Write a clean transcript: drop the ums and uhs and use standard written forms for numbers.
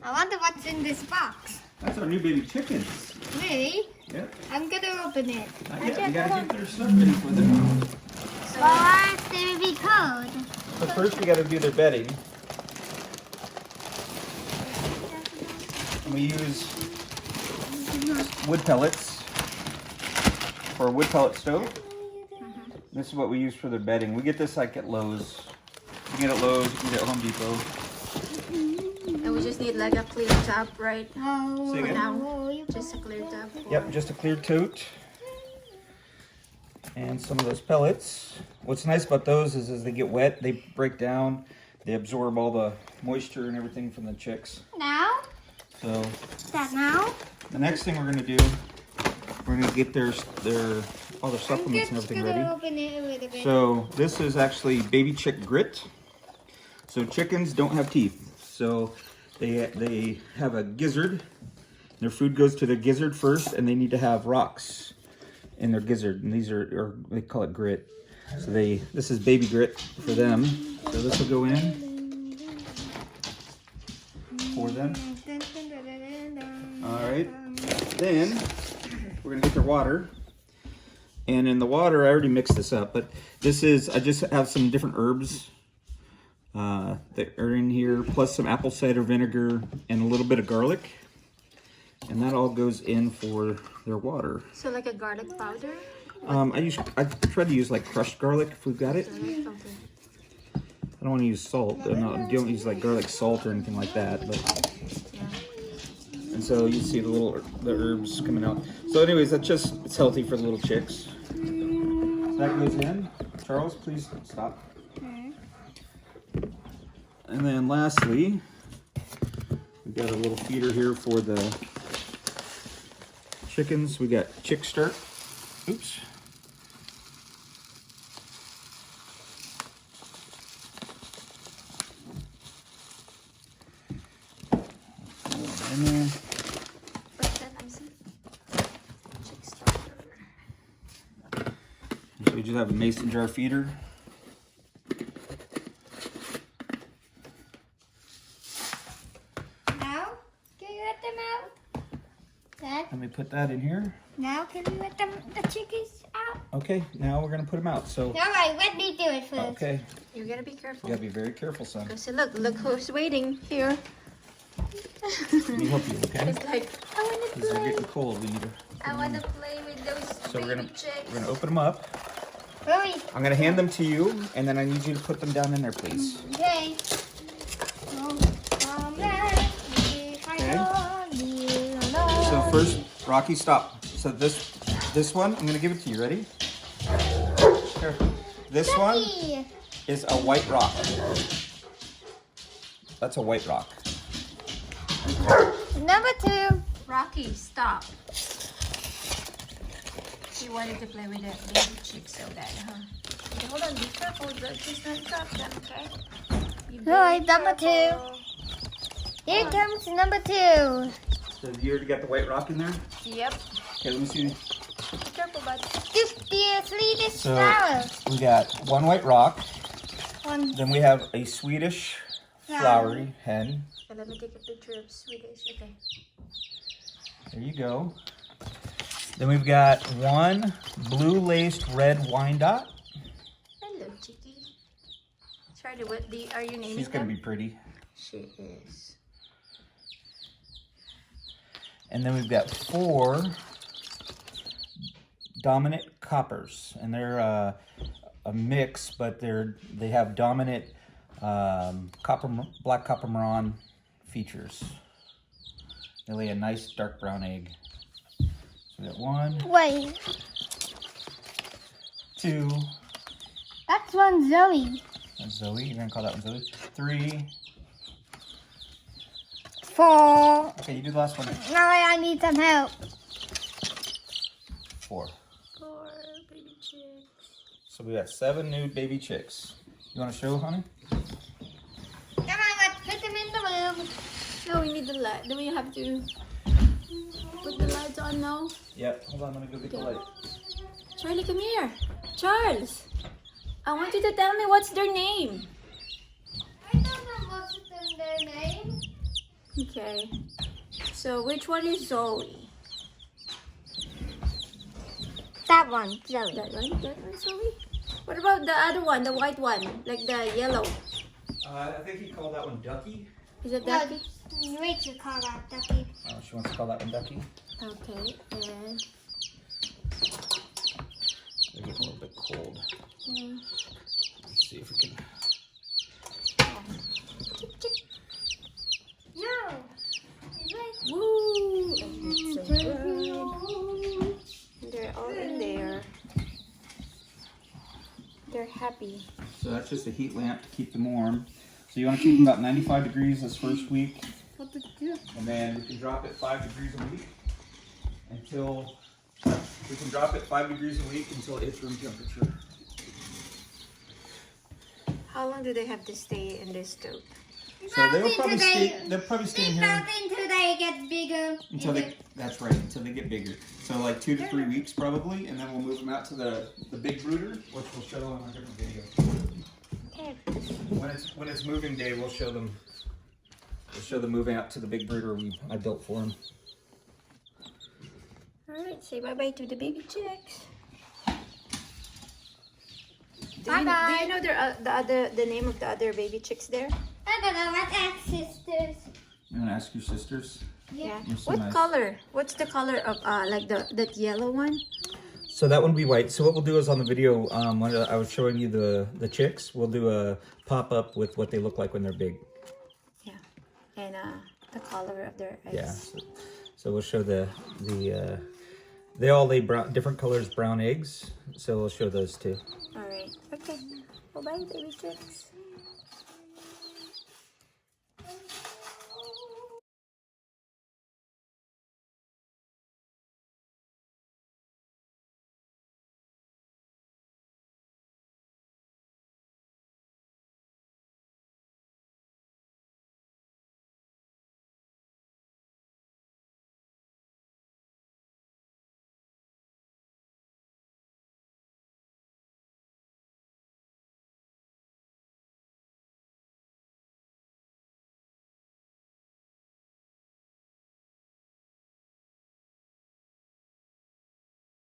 I wonder what's in this box. That's our new baby chickens. Really? Yep. I'm gonna open it. Not yet. We gotta get their stuff ready for them. Why is there be cold? But first we gotta do their bedding. We use wood pellets for a wood pellet stove. This is what we use for their bedding. We get this like at Lowe's. You can get it at Lowe's, you can get it at Home Depot. And we just need like a clear top, right? Oh, Say again? Now, just a clear top. Yep, just a clear tote. And some of those pellets. What's nice about those is as they get wet, they break down. They absorb all the moisture and everything from the chicks. Now? So Is that now? the next thing we're gonna do, we're gonna get all their supplements and everything ready. Open it a little bit. So this is actually baby chick grit. So chickens don't have teeth. So they have a gizzard. Their food goes to the gizzard first, and they need to have rocks in their gizzard. And these are they call it grit. So this is baby grit for them. So this will go in for them. All right. Then we're gonna get their water. And in the water, I already mixed this up, but I just have some different herbs that are in here, plus some apple cider vinegar and a little bit of garlic. And that all goes in for their water. So like a garlic powder? I try to use like crushed garlic if we've got it. Okay. I don't want to use salt. I don't use like garlic salt or anything like that. But and so you see the herbs coming out. So anyways, it's healthy for the little chicks. So that goes in. Charles, please stop. And then lastly, we've got a little feeder here for the chickens. We got Chick Start. Oops. In there. What's that? I'm sorry. So we just have a mason jar feeder. Now? Can you let them out? Dad? Let me put that in here. Now can you let the chickens out? Okay, now we're gonna put them out. So Alright, let me do it first. okay, You gotta be you careful. gotta be very careful, son. Because look who's waiting here. Let me help you, okay? It's like, I wanna Because they're play. getting cold. We need to. I wanna play with those So baby chicks. we're gonna open them up. Hurry. I'm gonna hand them to you, and then I need you to put them down in there, please. Okay. So first, Rocky, stop. So this one, I'm gonna give it to you. Ready? Here. This one is a white rock. That's a white rock. Number 2. Rocky, stop. She wanted to play with the baby chick so bad, huh? Okay, hold on, be careful. Just not drop them, okay? Be very Alright, number 2. careful. Here comes number 2. So you already got the white rock in there? Yep. Okay, let me see. Be careful, bud. This the sweetest So flower. we got one white rock. One Then we have a Swedish flowery hen. Okay, let me take a picture of Swedish. Okay. There you go. Then we've got one blue laced red Wyandotte. Hello, Chicky. Charlie, are you naming She's gonna them? be pretty. She is. And then we've got 4 dominant coppers, and they're a mix, but they have dominant black copper maron features. They lay a nice dark brown egg. So we got 1, Wait, 2. that's one Zoe. That's Zoe. You're gonna call that one Zoe. 3. 4. Okay, you do the last one. Now I need some help. 4. 4 baby chicks. So we got 7 new baby chicks. You want to show, honey? Come on, let's put them in the room. No, we need the light. Then we have to put the lights on now. Yep. Hold on, let me go get the light. Charlie, come here. Charles, I want you to tell me what's their name. I don't know what's their name. Okay. So which one is Zoe? That one, Zoe. That one? That one, Zoe? What about the other one, the white one? Like the yellow? I think he called that one Ducky. Is it No, Ducky? Rachel called that Ducky. Oh, she wants to call that one Ducky. Okay, and... They're getting a little bit cold. Mm. Let's see if we can. No. It's like- Woo! And it's so good. They're all in there. They're happy. So that's just a heat lamp to keep them warm. So you want to keep them about 95 degrees this first week. What to do? And then we can drop it 5 degrees a week until we can drop it 5 degrees a week until it hits room temperature. How long do they have to stay in this stove? So they'll probably stay in here Not until they get bigger. until that's right, until they get bigger. So like 2 to 3 weeks probably, and then we'll move them out to the big brooder, which we'll show on a different video. Okay. When it's moving day, we'll show them moving out to the big brooder I built for them. Alright, say bye-bye to the baby chicks. Bye-bye. Do you know the name of the other baby chicks there? I don't know, let's ask sisters. You want to ask your sisters? Yeah. You're so What nice. color? What's the color of like that yellow one? So that one will be white. So what we'll do is on the video, when I was showing you the chicks, we'll do a pop-up with what they look like when they're big. Yeah. And the color of their eggs. Yeah. So we'll show they all lay different colors brown eggs. So we'll show those too. Alright. Okay. Bye-bye, baby chicks.